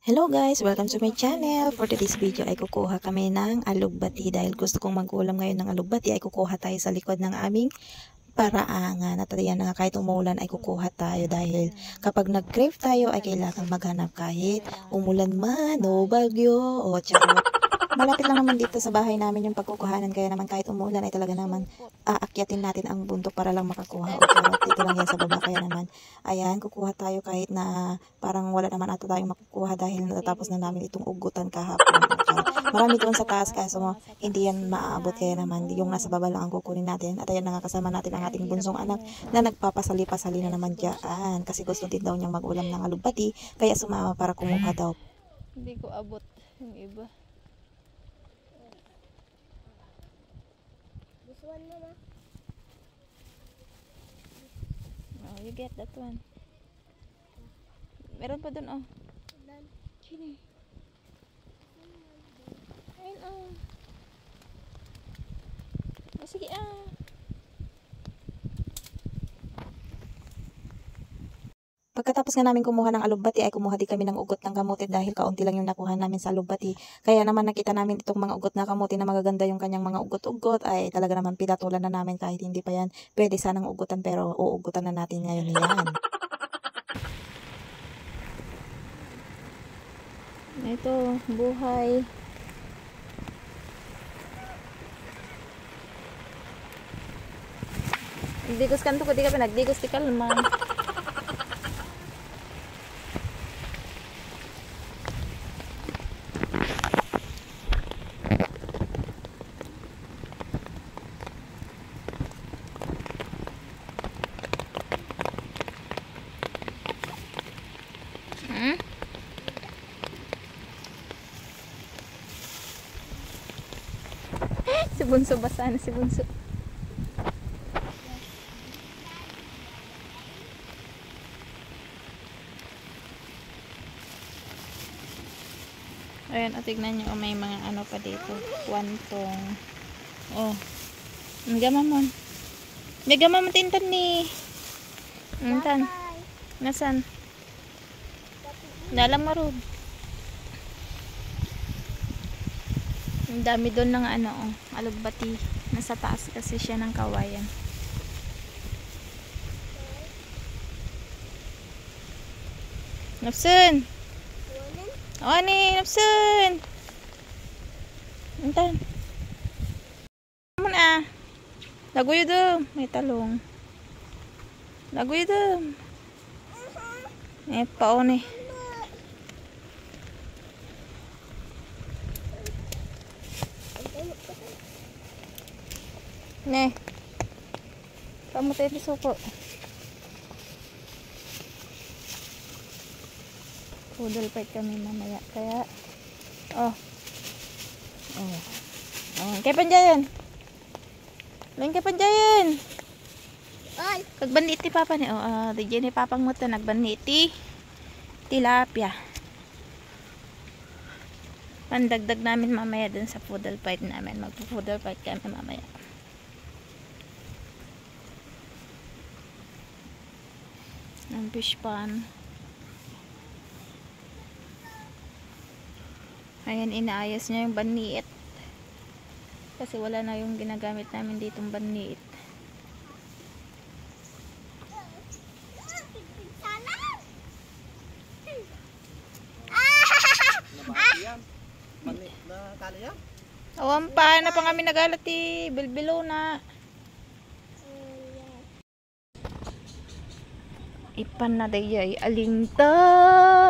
Hello guys! Welcome to my channel. For today's video ay kukuha kami ng alugbati. Dahil gusto kong mag-ulam ngayon ng alugbati ay kukuha tayo sa likod ng aming paraangan. At yan na kahit umulan ay kukuha tayo. Dahil kapag nag-crave tayo ay kailangan maghanap kahit umulan man o bagyo o charot. Malapit lang naman dito sa bahay namin yung pagkukuhanan. Kaya naman kahit umulan ay talaga naman aakyatin natin ang bundok para lang makakuha. O charot, dito lang yan sa baba. Kaya naman, ayan, kukuha tayo kahit na parang wala naman ata tayong makukuha dahil natatapos na namin itong ugutan kahapon. Okay. Marami doon sa taas kaso hindi yan maaabot. Kaya naman, yung nasa baba lang ang kukunin natin. At ayan, nakakasama natin ang ating bunsong anak na nagpapasali-pasali na naman dyan. Kasi gusto din daw niyang mag-ulam ng alugbati. Kaya sumama para kumuha daw. Hindi ko abot yung iba. This one, Mama. Oh, you get that one. Meron pa dun, oh. Sini. Ayun, oh. Oh, sige, ah. Pagkatapos nga namin kumuha ng alugbati ay kumuha din kami ng ugot ng kamote dahil kaunti lang yung nakuha namin sa alugbati. Kaya naman nakita namin itong mga ugot na kamote na magaganda yung kanyang mga ugot-ugot ay talaga naman pinatulan na namin kahit hindi pa yan pwede sanang ugutan pero uugutan na natin ngayon yan. Ito, buhay. Digos kanto ko di ka pinagdigos di kalma. Si Bunso, basa na si Bunso. Ayan, o tignan nyo, may mga ano pa dito. Wantong. Oh. Ang gamamon. May gamamon tintan ni. Tintan. Nasaan? Dalam marud. Ang dami doon ng ano, oh, alugbati. Nasa taas kasi siya ng kawayan. Napsun! O, ani, napsun! Antan. Naman ah. Lagoy doon. May talong. Lagoy doon. Eh, paon eh. Ne. Kamu tayo di suko. Pudol fight kami mamaya. Kaya, oh. Oh. Oh, kay panjayan. Lang kay panjayan. On. Kagbanit ti papa ni. Oh, di ni papang mo ta nagbanit ti tilapia. Pandagdag namin mamaya dun sa poodle fight namin. Magpo-poodle fight kami mamaya. Ng fish pan. Ayan, inaayos niya yung baniit. Kasi wala na yung ginagamit namin ditong baniit. Awan pa, na pa kami nagalat bilbilo na. Ipan na dayay alinta,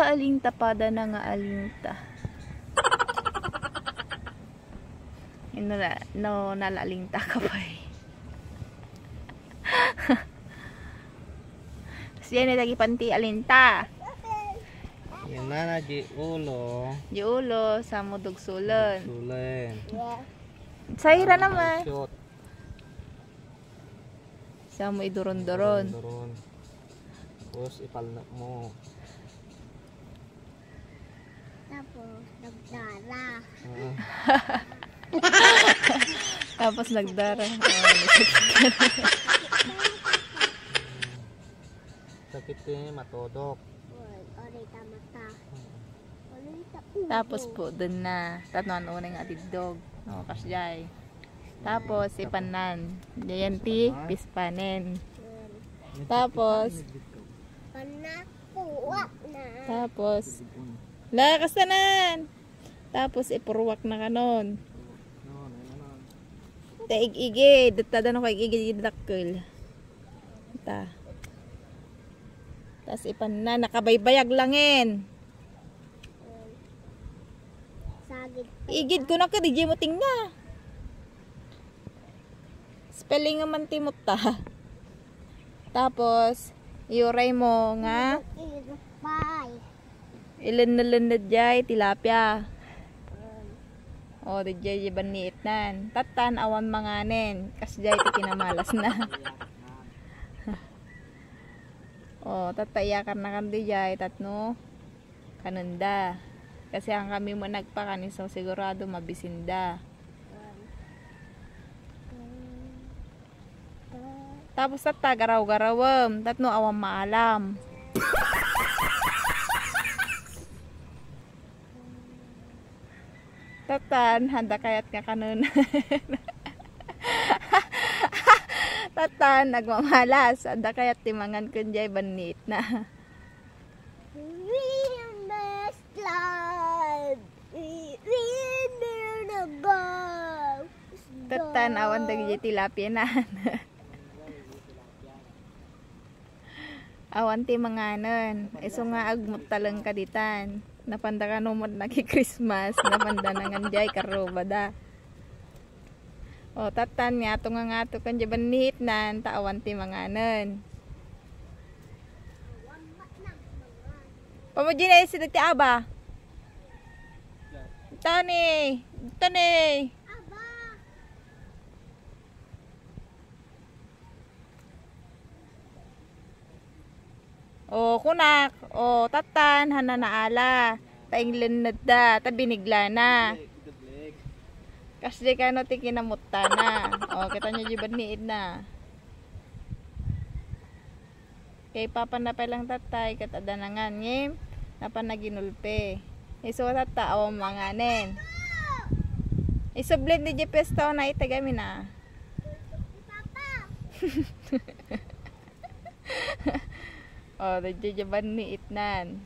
alinta pada na nga alinta. Ino na, no nalalinta ka pa eh. Siya na lagi panti alinta. Yan na di ulo. Di ulo sa mudog sulon. Sulen. Sayra naman. Shot. Sa mo iduron-duron. Doron. Tapos ipalnak mo. Tapos, nagdara. Tapos nagdara. Sakit eh, matodok. Oray, tamata. Ano Tapos po dun na tatnon unay nga didog. No, kasyay. Tapos ipanan. Diyan ti pispanen. Tapos Panakuha na. tapos lakas tanan. Tapos ipurwak na kanon. Taig-igid, tada no kay igid dakkel. Ta. Tas ipanan nakabaybayag langin. Sagid. Igid ko na ka di mo tingna. Spelling naman timot ta. Tapos iuray mo nga Irupay. ilan na jay tilapia. O di jay baniit nan. Tatan awan manganen kas jay ti kinamalas na. O tatayakan na kan di jay tatno kanunda. Kasi ang kami mo nagpakanin so sigurado mabisinda. Tapos tata garaw-garawam, tatno awam maalam. Tatan, handa kayat nga kanon. Tatan, nagmamalas, handa kayat timangan kunjay banit na. We must climb. We near the goal. Tatan, awan dagi tilapia na. Awan ti manganon. Iso nga agmut talang kaditan. Napanda ka numod na ki Christmas. Napanda na nga jay karobada. O tatan nga to nga to kan jaban nihit nan. Taawan ti manganon. Pamudin na isi ti aba. Tani. Tani. O kunak, o tatan, hananaala, tainglan na da, tabinigla na. Kasi ka no tikinamutta na. O kita nyo jiban niid na. Kay papa na palang tatay, katadanangan ngim, napanaginulpe. Iso tata, o manganen. Iso blend di jepesto na itagami na. Oh, nagjajaban ni itnan.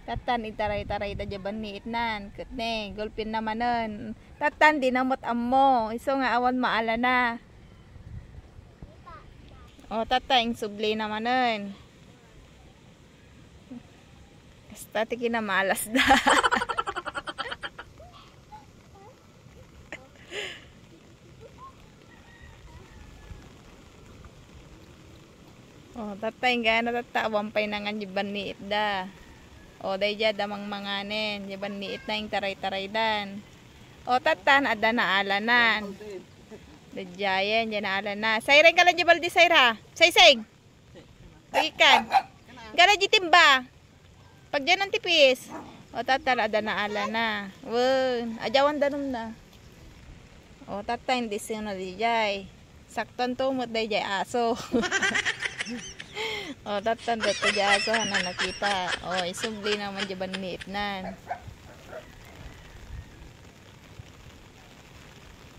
Tatan itaray-taray dajaban ni itnan. Kutne, gulpin naman nun. Tatan, dinamot ammo. Iso nga awan maala na. Oh, tatan, subli naman nun. Basta tiki na malas da. Oh, tatay nga na tatawang pay nangan jiban ni itda. O day ja damang manganen, jiban ni it na yung taray-taray dan. O tatan ada na alanan. Dajayan ja na alanan. Sayray ka lang jibal di sayra. Saysay. Pagikan. Gara jitimba. Pag dyan ang tipis. O tatan ada na alana. Wun, ajawan danum na. O tatan di sino di jay. Sakton tumot day jay aso. O tatan dito di aso na nakita. O isubli naman jaban ni itnan.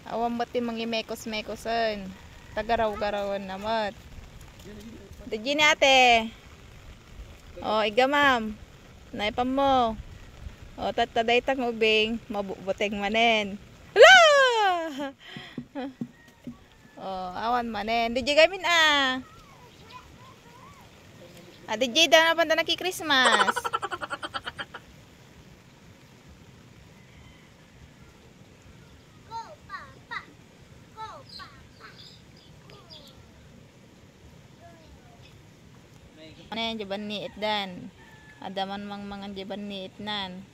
Awam ba't yung mga mekos-mekosan. Tagaraw-garawan naman. Digi ni ate. O iga ma'am. Naipam mo. O tataday tang ubing. Mabubuteng manen. Hala! O awan manen. Digi gamin ah. Digi daw na panda na ki Christmas. Ano yan, jaban ni itdan. Adaman mang mga jaban ni itnan.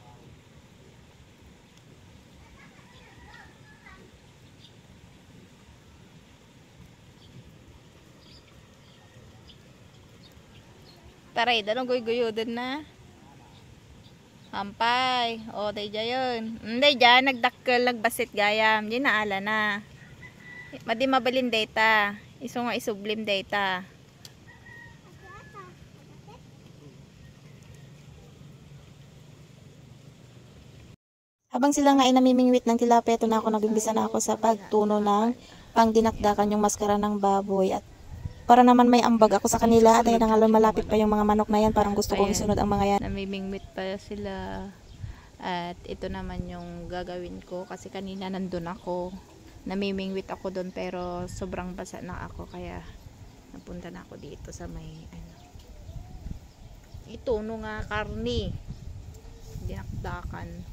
Taray, dalong guy-guyo din na. Hampay. O, day jayon. Day dyan, nagdakkel, nagbasit gayam. Di naala na. Madi mabalin data. Iso nga isublim data. Habang sila nga ay namimingwit ng tilapia, ito na ako, nabimbisa na ako sa pagtuno ng pangdinakdakan yung maskara ng baboy. At para naman may ambag ako sa kanila, at ayun na nga, malapit pa yung mga manok na yan. Parang gusto kong isunod ang mga yan. Namimingwit pa sila. At ito naman yung gagawin ko kasi kanina nandun ako. Namimingwit ako doon pero sobrang basa na ako kaya napunta na ako dito sa may ano. Ituno nga karni. Dinakdakan.